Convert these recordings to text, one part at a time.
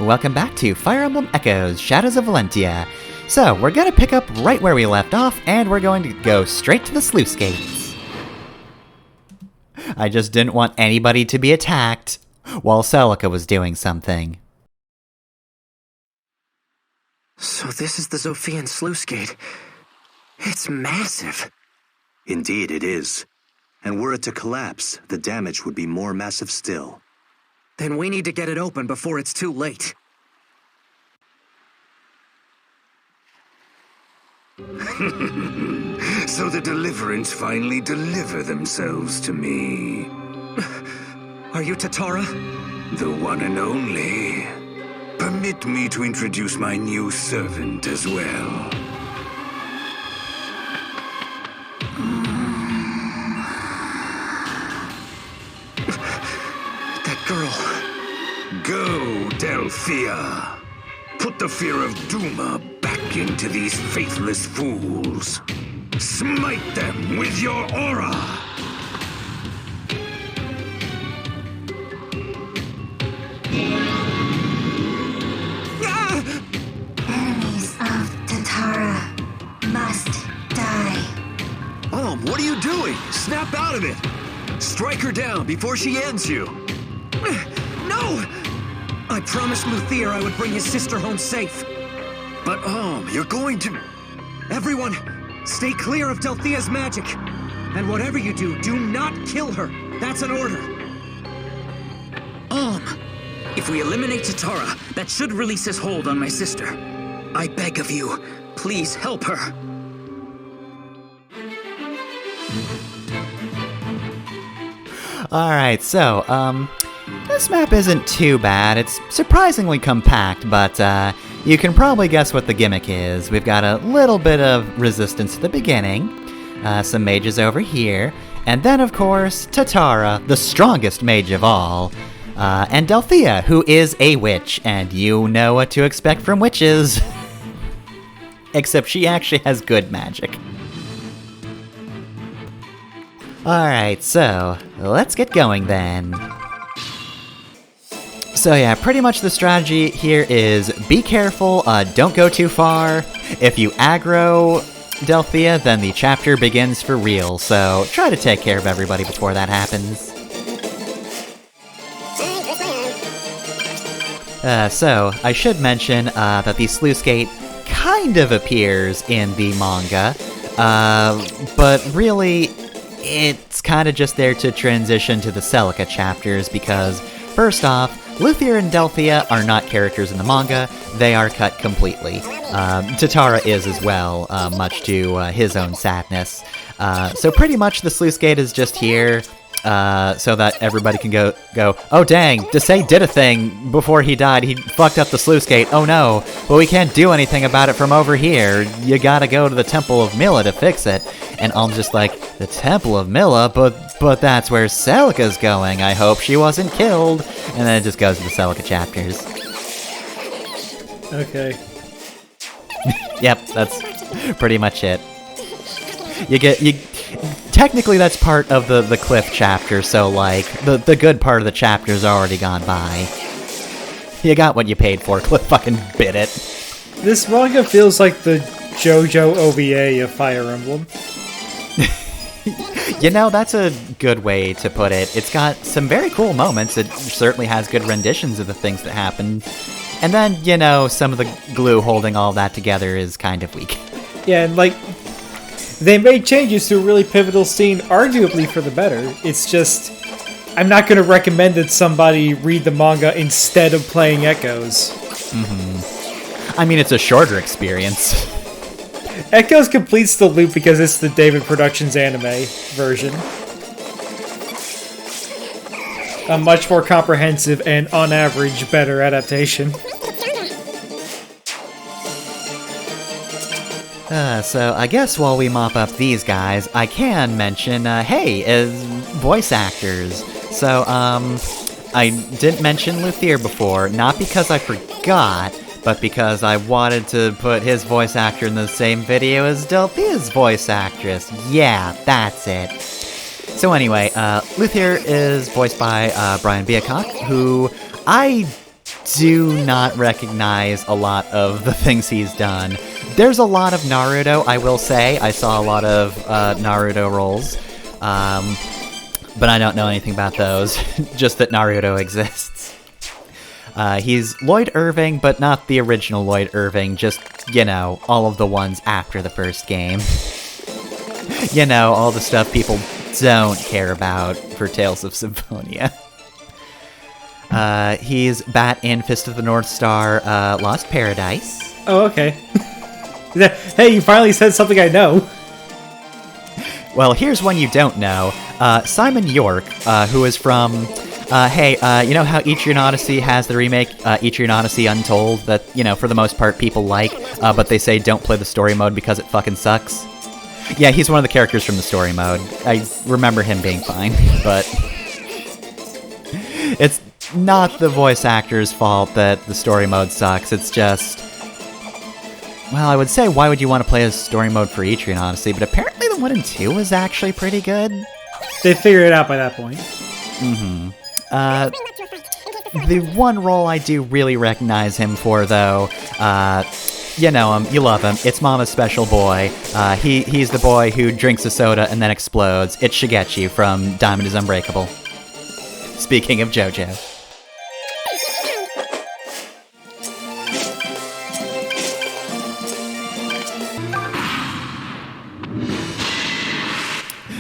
welcome back to Fire Emblem Echoes, Shadows of Valentia. So, we're gonna pick up right where we left off, and we're going to go straight to the sluice gates. I just didn't want anybody to be attacked while Celica was doing something. So this is the Zophian sluice gate. It's massive. Indeed it is. And were it to collapse, the damage would be more massive still. Then we need to get it open before it's too late. So the Deliverance finally deliver themselves to me. Are you Tatarrah? The one and only. Permit me to introduce my new servant as well. That girl. Go, Delphia. Put the fear of Duma back into these faithless fools. Smite them with your aura. Enemies of Tatarrah must die. What are you doing? Snap out of it! Strike her down before she ends you! No! I promised Luthier I would bring his sister home safe. But, you're going to... Everyone, stay clear of Delphia's magic. And whatever you do, do not kill her. That's an order. If we eliminate Tatarrah, that should release his hold on my sister. I beg of you, please help her. Alright, so, this map isn't too bad. It's surprisingly compact, but, you can probably guess what the gimmick is. We've got a little bit of resistance at the beginning, some mages over here, and then, of course, Tatarrah, the strongest mage of all, and Delphia, who is a witch, and you know what to expect from witches. Except she actually has good magic. Alright, so, let's get going then. So yeah, pretty much the strategy here is be careful, don't go too far. If you aggro Delphia, then the chapter begins for real, so try to take care of everybody before that happens. So, I should mention that the sluice gate kind of appears in the manga, but really, it's kind of just there to transition to the Celica chapters, because, first off, Luthier and Delphia are not characters in the manga, they are cut completely. Tatarrah is as well, much to his own sadness. So pretty much the sluice gate is just here, so that everybody can go, oh dang, Desai did a thing before he died, he fucked up the sluice gate, oh no, but we can't do anything about it from over here, you gotta go to the Temple of Mila to fix it. And I'm just like, the Temple of Mila? But that's where Celica's going, I hope she wasn't killed. And then it just goes to the Celica chapters. Okay. Yep, that's pretty much it. Technically that's part of the Cliff chapter, so like, the good part of the chapter's already gone by. You got what you paid for, Cliff fucking bit it. This manga feels like the JoJo OVA of Fire Emblem. You know, that's a good way to put it. It's got some very cool moments. It certainly has good renditions of the things that happen. And then, you know, some of the glue holding all that together is kind of weak. Yeah, and like, they made changes to a really pivotal scene, arguably for the better. It's just, I'm not going to recommend that somebody read the manga instead of playing Echoes. Mm-hmm. I mean, it's a shorter experience. Echoes completes the loop because it's the David Productions anime version. A much more comprehensive and, on average, better adaptation. So I guess while we mop up these guys, I can mention, hey, as voice actors. So, I didn't mention Luthier before, not because I forgot, but because I wanted to put his voice actor in the same video as Delphia's voice actress. Yeah, that's it. So anyway, Luthier is voiced by Brian Biacock, who I do not recognize a lot of the things he's done. There's a lot of Naruto, I will say. I saw a lot of Naruto roles, but I don't know anything about those, just that Naruto exists. He's Lloyd Irving, but not the original Lloyd Irving, just, you know, all of the ones after the first game. You know, all the stuff people don't care about for Tales of Symphonia. He's Bat in Fist of the North Star, Lost Paradise. Oh, okay. Hey, you finally said something I know. Well, here's one you don't know. Simon York, who is from... you know how Etrian Odyssey has the remake, Etrian Odyssey Untold, that, you know, for the most part people like, but they say don't play the story mode because it fucking sucks? Yeah, he's one of the characters from the story mode. I remember him being fine, but... It's not the voice actor's fault that the story mode sucks, it's just... Well, I would say, why would you want to play a story mode for Etrian Odyssey, but apparently the 1 and 2 was actually pretty good. They figured it out by that point. Mm-hmm. The one role I do really recognize him for, though, you know him, you love him, it's Mama's Special Boy. He's the boy who drinks a soda and then explodes. It's Shigechi from Diamond is Unbreakable. Speaking of JoJo.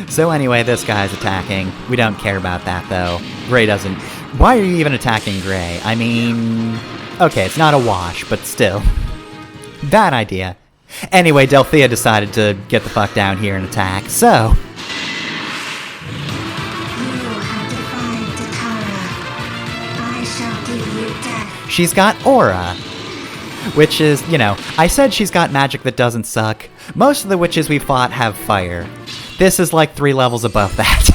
So anyway, this guy's attacking. We don't care about that, though. Gray doesn't... Why are you even attacking Gray? I mean... Okay, it's not a wash, but still. Bad idea. Anyway, Delphia decided to get the fuck down here and attack, so... You have defied Tatarrah. I shall give you death. She's got Aura. Which is, you know, I said she's got magic that doesn't suck. Most of the witches we fought have fire. This is like 3 levels above that.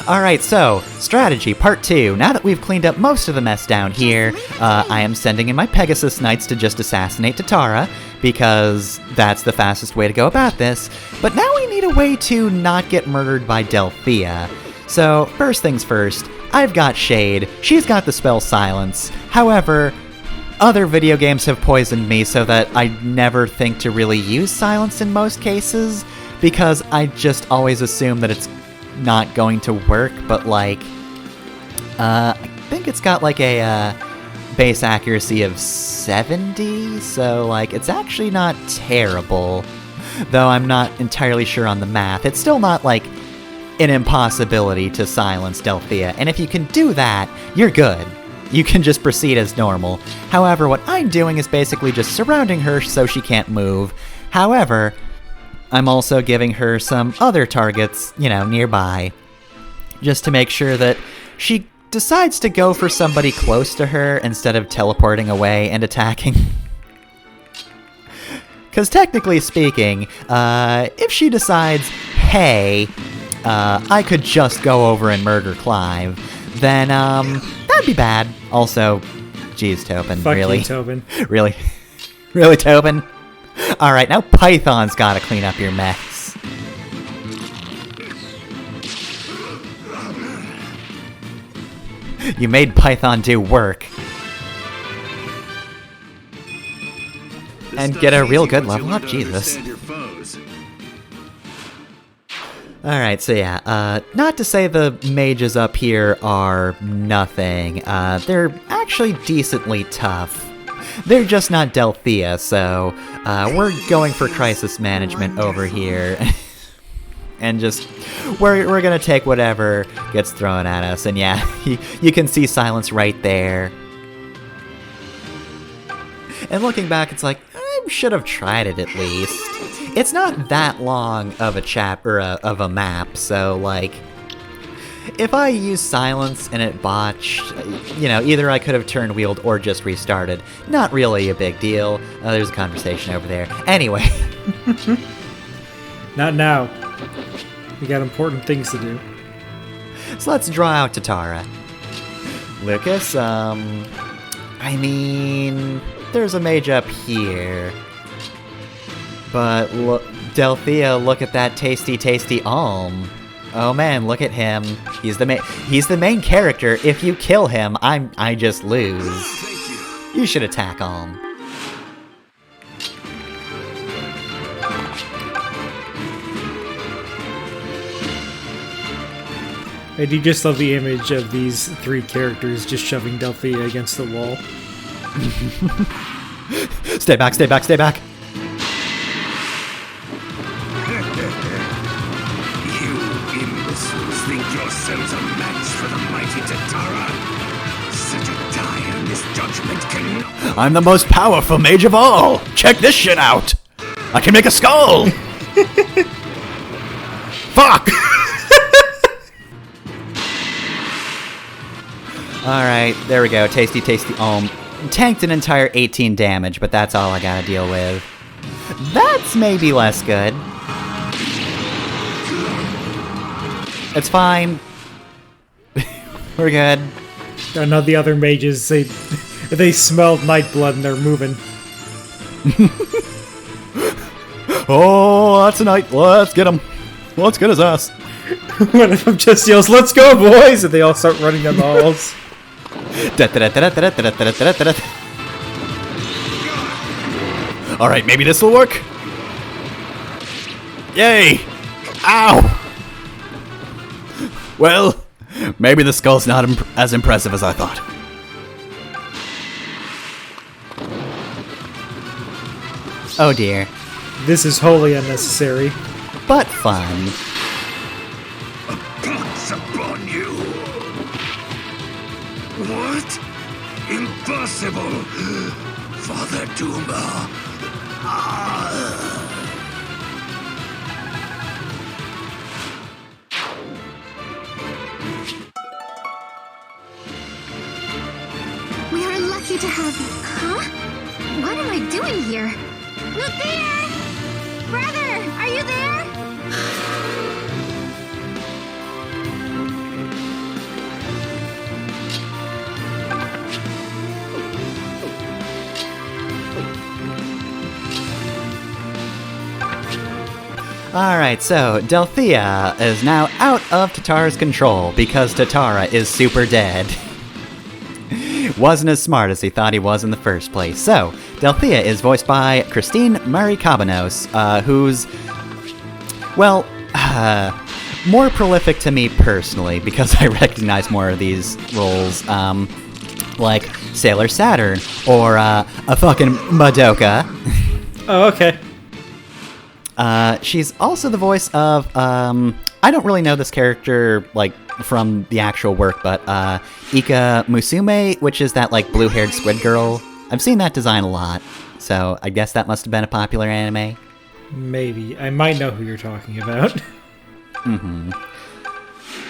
Alright, so, strategy, part 2. Now that we've cleaned up most of the mess down here, I am sending in my Pegasus Knights to just assassinate Tatarrah, because that's the fastest way to go about this. But now we need a way to not get murdered by Delphia. So, first things first, I've got Shade, she's got the spell Silence. However, other video games have poisoned me so that I never think to really use Silence in most cases, because I just always assume that it's not going to work, but like, I think it's got like a base accuracy of 70, so like, it's actually not terrible, though I'm not entirely sure on the math. It's still not like an impossibility to silence Delphia, and if you can do that, you're good. You can just proceed as normal. However, what I'm doing is basically just surrounding her so she can't move. However, I'm also giving her some other targets, you know, nearby, just to make sure that she decides to go for somebody close to her instead of teleporting away and attacking. Because technically speaking, if she decides, hey, I could just go over and murder Clive, then that'd be bad. Also, geez, Tobin, Fuck really? you, Tobin. Really? Really, Tobin? Alright, now Python's gotta clean up your mess. You made Python do work. And get a real good level up, Jesus. Alright, so yeah, not to say the mages up here are nothing. They're actually decently tough. They're just not Delphia, so we're going for crisis management over here. And just, we're gonna take whatever gets thrown at us, and yeah, you can see Silence right there. And looking back, it's like, I should have tried it at least. It's not that long of of a map, so like, if I use Silence and it botched, you know, either I could have turned wheeled or just restarted. Not really a big deal. There's a conversation over there. Anyway. Not now. We got important things to do. So let's draw out Tatarrah. Lucas, I mean, there's a mage up here. But look, Delphia, look at that tasty, tasty alm. Oh man, look at him. He's the main character. If you kill him, I just lose. Thank you. You should attack him. I do just love the image of these three characters just shoving Delphia against the wall. Stay back, stay back, stay back. You imbeciles think yourselves a match for the mighty Tatarrah? Such a dire misjudgment can... I'm the most powerful mage of all. Check this shit out. I can make a skull. Fuck. Alright, there we go. Tasty, tasty. Tanked an entire 18 damage, but that's all I gotta deal with. That's maybe less good. It's fine. We're good. I know the other mages, they smelled Nightblood and they're moving. Oh, that's a knight. Let's get him. Let's get his ass. One of them just yells, "Let's go, boys!" And they all start running down the halls. Alright, maybe this will work. Yay! Ow! Well, maybe the skull's not as impressive as I thought. Oh dear. This is wholly unnecessary. But fun. Pounce upon you! What? Impossible! Father Duma! We are lucky to have you. Huh? What am I doing here? Luthea! Brother, are you there? Alright, so Delphia is now out of Tatarrah's control because Tatarrah is super dead. Wasn't as smart as he thought he was in the first place. So, Delphia is voiced by Christine Murray Cabanos, who's, well, more prolific to me personally because I recognize more of these roles, like Sailor Saturn or a fucking Madoka. Oh, okay. She's also the voice of, I don't really know this character, like, from the actual work, but, Ika Musume, which is that, like, blue-haired squid girl. I've seen that design a lot, so I guess that must have been a popular anime. Maybe. I might know who you're talking about. Mm-hmm.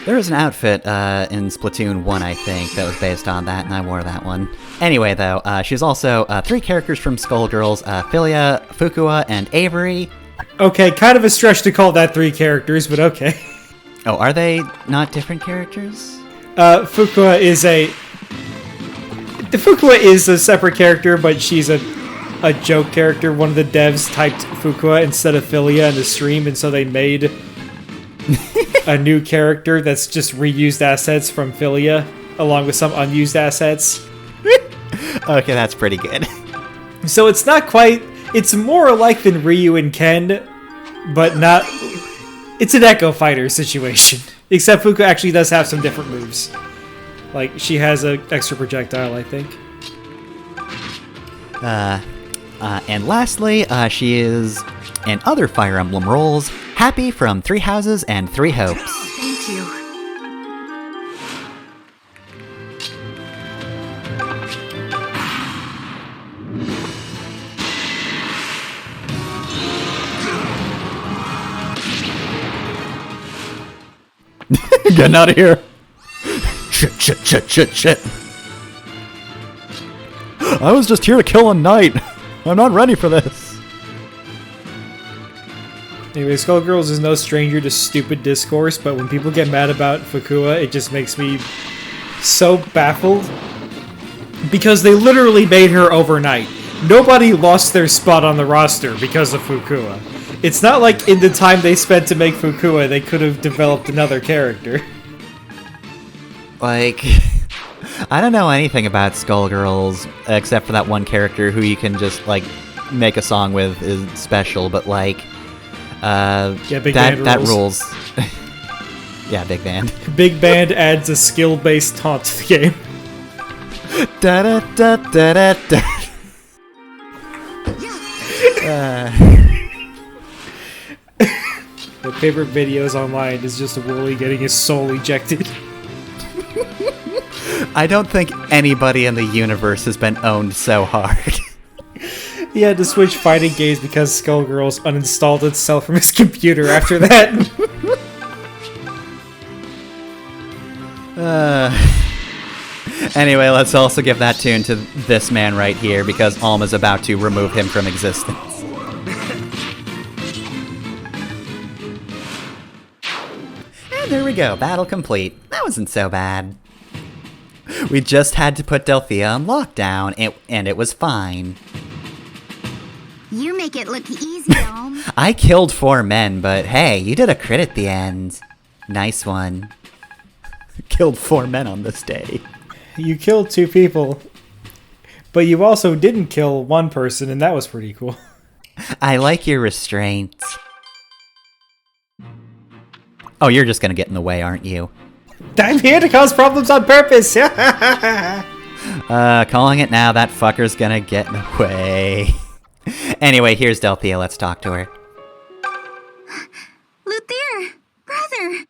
There was an outfit, in Splatoon 1, I think, that was based on that, and I wore that one. Anyway, though, she's also, three characters from Skullgirls, Philia, Fukua, and Avery. Okay, kind of a stretch to call that three characters, but okay. Oh, are they not different characters? Fukua is a... The Fukua is a separate character, but she's a joke character. One of the devs typed Fukua instead of Philia in the stream, and so they made a new character that's just reused assets from Philia, along with some unused assets. Okay, that's pretty good. So it's not quite... It's more alike than Ryu and Ken, but not... It's an Echo Fighter situation. Except Fuka actually does have some different moves. Like, she has an extra projectile, I think. And lastly, she is, in other Fire Emblem roles, Happy from Three Houses and Three Hopes. Thank you. Getting out of here. Shit. I was just here to kill a knight. I'm not ready for this. Anyway, Skullgirls is no stranger to stupid discourse, but when people get mad about Fukua, it just makes me so baffled. Because they literally made her overnight. Nobody lost their spot on the roster because of Fukua. It's not like in the time they spent to make Fukua, they could have developed another character. Like, I don't know anything about Skullgirls except for that one character who you can just, like, make a song with is special, but, like, Big Band that rules. Yeah, Big Band. Big Band adds a skill-based taunt to the game. Da da da da da da. My favorite videos online is just Wooly getting his soul ejected. I don't think anybody in the universe has been owned so hard. He had to switch fighting games because Skullgirls uninstalled itself from his computer after that. Anyway, let's also give that tune to this man right here, because Alma's about to remove him from existence. And there we go, battle complete. That wasn't so bad. We just had to put Delphia on lockdown, and it was fine. You make it look easy, Alm. I killed 4 men, but hey, you did a crit at the end. Nice one. Killed 4 men on this day. You killed 2 people, but you also didn't kill 1 person, and that was pretty cool. I like your restraint. Oh, you're just gonna get in the way, aren't you? I'm here to cause problems on purpose! Calling it now, that fucker's gonna get in the way. Anyway, here's Delphia, let's talk to her. Luthier! Brother!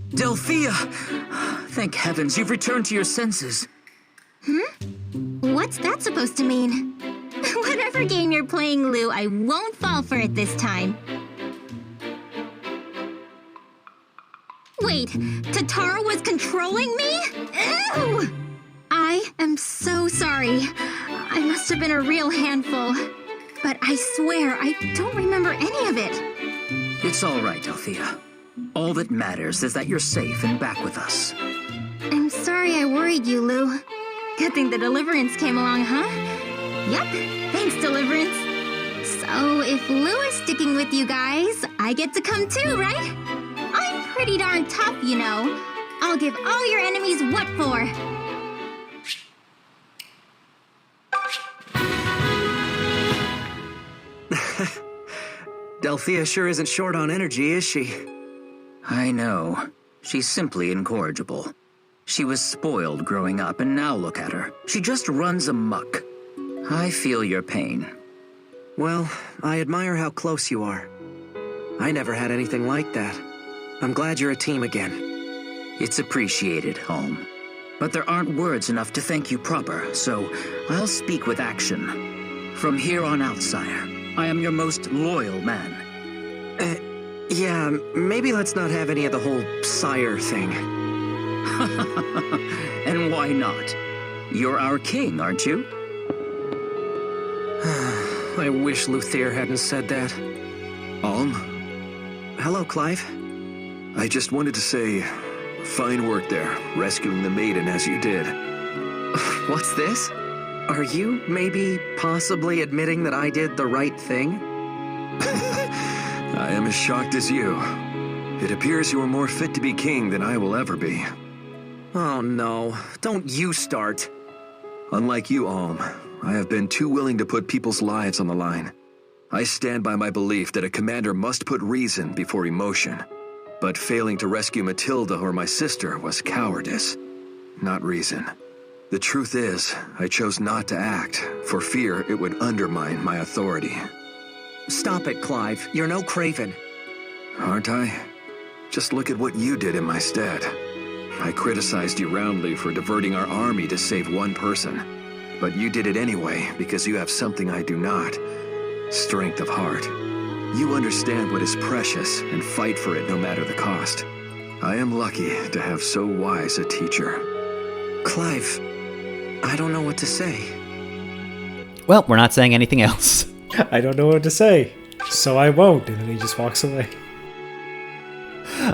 Delphia! Thank heavens you've returned to your senses. What's that supposed to mean? Whatever game you're playing, Lou, I won't fall for it this time. Wait, Tatarrah was controlling me? Ew! I am so sorry. I must have been a real handful. But I swear, I don't remember any of it. It's all right, Delphia. All that matters is that you're safe and back with us. I'm sorry I worried you, Lou. Good thing the Deliverance came along, huh? Yep, thanks, Deliverance. So, if Lou is sticking with you guys, I get to come too, right? I'm pretty darn tough, you know. I'll give all your enemies what for. Delphia sure isn't short on energy, is she? I know. She's simply incorrigible. She was spoiled growing up, and now look at her. She just runs amok. I feel your pain. Well, I admire how close you are. I never had anything like that. I'm glad you're a team again. It's appreciated, Holm. But there aren't words enough to thank you proper, so I'll speak with action. From here on out, sire, I am your most loyal man. Yeah, maybe let's not have any of the whole sire thing. And why not? You're our king, aren't you? I wish Luthier hadn't said that. Alm, Hello, Clive. I just wanted to say, fine work there, rescuing the maiden as you did. What's this? Are you maybe possibly admitting that I did the right thing? I am as shocked as you. It appears you are more fit to be king than I will ever be. Oh no, don't you start. Unlike you, Alm, I have been too willing to put people's lives on the line. I stand by my belief that a commander must put reason before emotion. But failing to rescue Matilda or my sister was cowardice, not reason. The truth is, I chose not to act, for fear it would undermine my authority. Stop it, Clive. You're no craven. Aren't I? Just look at what you did in my stead. I criticized you roundly for diverting our army to save one person. But you did it anyway because you have something I do not. Strength of heart. You understand what is precious and fight for it no matter the cost. I am lucky to have so wise a teacher. Clive, I don't know what to say. Well, we're not saying anything else. I don't know what to say, so I won't, and then he just walks away.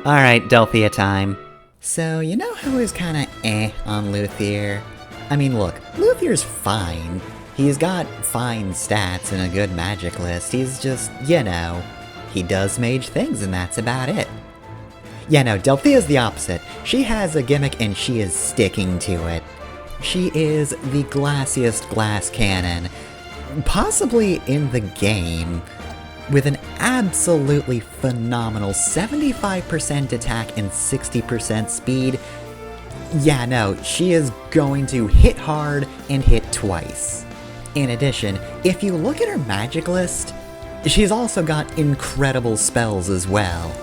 Alright, Delphia time. So, you know who is kinda on Luthier? I mean, look, Luthier's fine. He's got fine stats and a good magic list. He's just, you know, he does mage things, and that's about it. Yeah, no, Delphia's the opposite. She has a gimmick, and she is sticking to it. She is the glassiest glass cannon, possibly in the game, with an absolutely phenomenal 75% attack and 60% speed. Yeah, no, she is going to hit hard and hit twice. In addition, if you look at her magic list, she's also got incredible spells as well.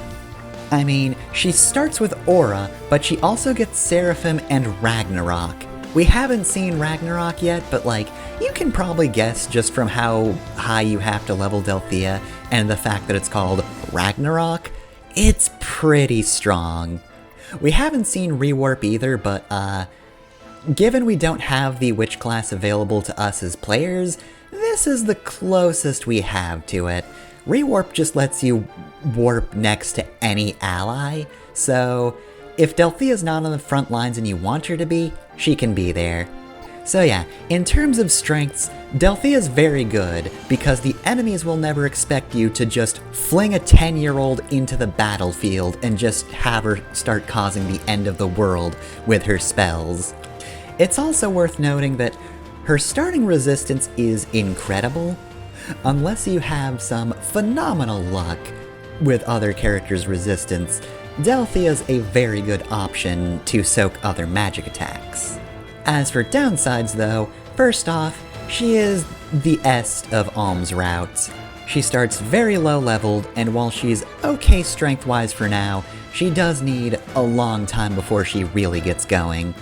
I mean, she starts with Aura, but she also gets Seraphim and Ragnarok. We haven't seen Ragnarok yet, but like, you can probably guess just from how high you have to level Delphia and the fact that it's called Ragnarok, it's pretty strong. We haven't seen Rewarp either, but given we don't have the witch class available to us as players, this is the closest we have to it. Rewarp just lets you warp next to any ally, so if Delphia's not on the front lines and you want her to be, she can be there. So yeah, in terms of strengths, Delphia's very good, because the enemies will never expect you to just fling a 10-year-old into the battlefield and just have her start causing the end of the world with her spells. It's also worth noting that her starting resistance is incredible, unless you have some phenomenal luck with other characters' resistance. Delphia's a very good option to soak other magic attacks. As for downsides though, first off, she is the est of Alm's routes. She starts very low leveled, and while she's okay strength-wise for now, she does need a long time before she really gets going.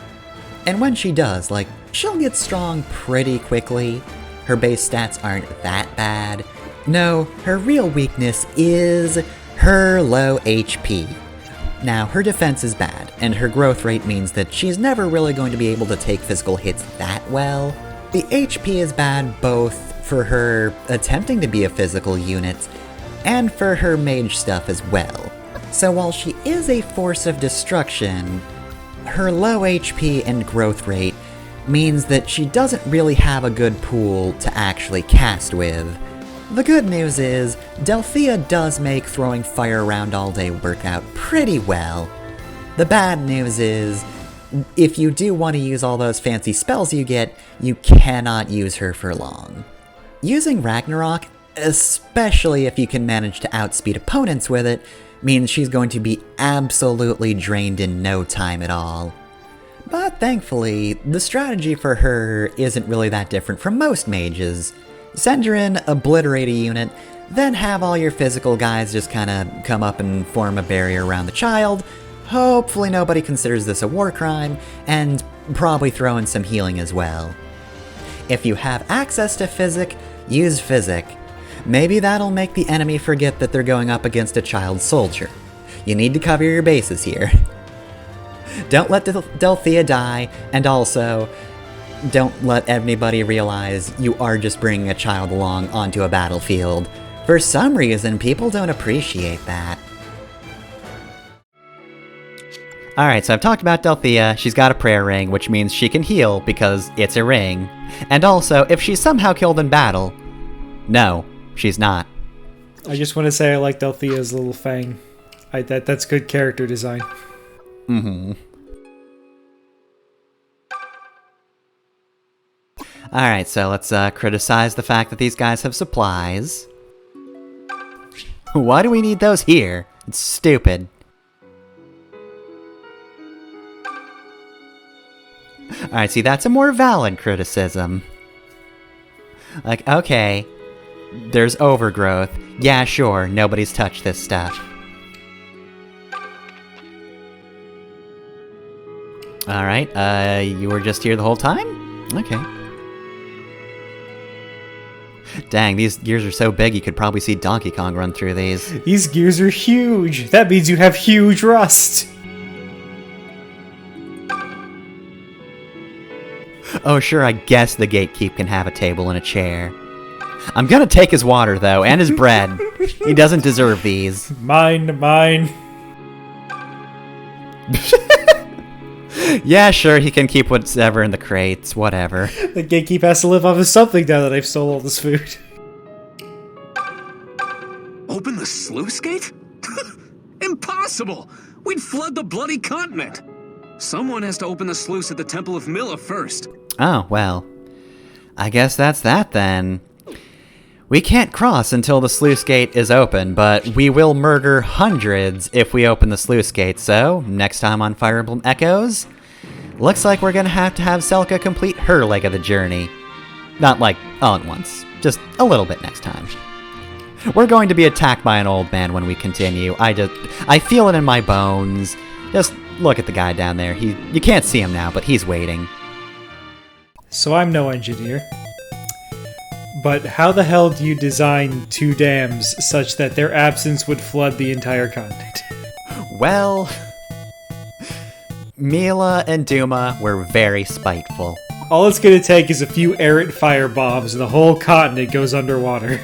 And when she does, like, she'll get strong pretty quickly. Her base stats aren't that bad. No, her real weakness is her low HP. Now, her defense is bad, and her growth rate means that she's never really going to be able to take physical hits that well. The HP is bad both for her attempting to be a physical unit, and for her mage stuff as well. So while she is a force of destruction, her low HP and growth rate means that she doesn't really have a good pool to actually cast with. The good news is, Delphia does make throwing fire around all day work out pretty well. The bad news is, if you do want to use all those fancy spells you get, you cannot use her for long. Using Ragnarok, especially if you can manage to outspeed opponents with it, means she's going to be absolutely drained in no time at all. But thankfully, the strategy for her isn't really that different from most mages. Send her in, obliterate a unit, then have all your physical guys just kinda come up and form a barrier around the child. Hopefully nobody considers this a war crime, and probably throw in some healing as well. If you have access to Physic, use Physic. Maybe that'll make the enemy forget that they're going up against a child soldier. You need to cover your bases here. Don't let Delphia die, and also, don't let anybody realize you are just bringing a child along onto a battlefield. For some reason, people don't appreciate that. Alright, so I've talked about Delphia. She's got a prayer ring, which means she can heal because it's a ring. And also, if she's somehow killed in battle, no, she's not. I just want to say I like Delphia's little fang. That's good character design. Mm-hmm. Alright, so let's criticize the fact that these guys have supplies. Why do we need those here? It's stupid. Alright, see, that's a more valid criticism. Like, okay, there's overgrowth. Yeah, sure, nobody's touched this stuff. Alright, you were just here the whole time? Okay. Dang, these gears are so big you could probably see Donkey Kong run through these. These gears are huge! That means you have huge rust! Oh sure, I guess the gatekeep can have a table and a chair. I'm gonna take his water, though, and his bread. He doesn't deserve these. Mine. Yeah, sure, he can keep whatever in the crates, whatever. The gatekeep has to live off of something now that I've stole all this food. Open the sluice gate? Impossible! We'd flood the bloody continent! Someone has to open the sluice at the Temple of Mila first. Oh, well. I guess that's that then. We can't cross until the sluice gate is open, but we will murder hundreds if we open the sluice gate, so next time on Fire Emblem Echoes, looks like we're gonna have to have Selka complete her leg of the journey. Not like all at once, just a little bit next time. We're going to be attacked by an old man when we continue. I feel it in my bones. Just look at the guy down there. You can't see him now, but he's waiting. So I'm no engineer. But how the hell do you design two dams such that their absence would flood the entire continent? Well, Mila and Duma were very spiteful. All it's gonna take is a few errant fire bombs and the whole continent goes underwater.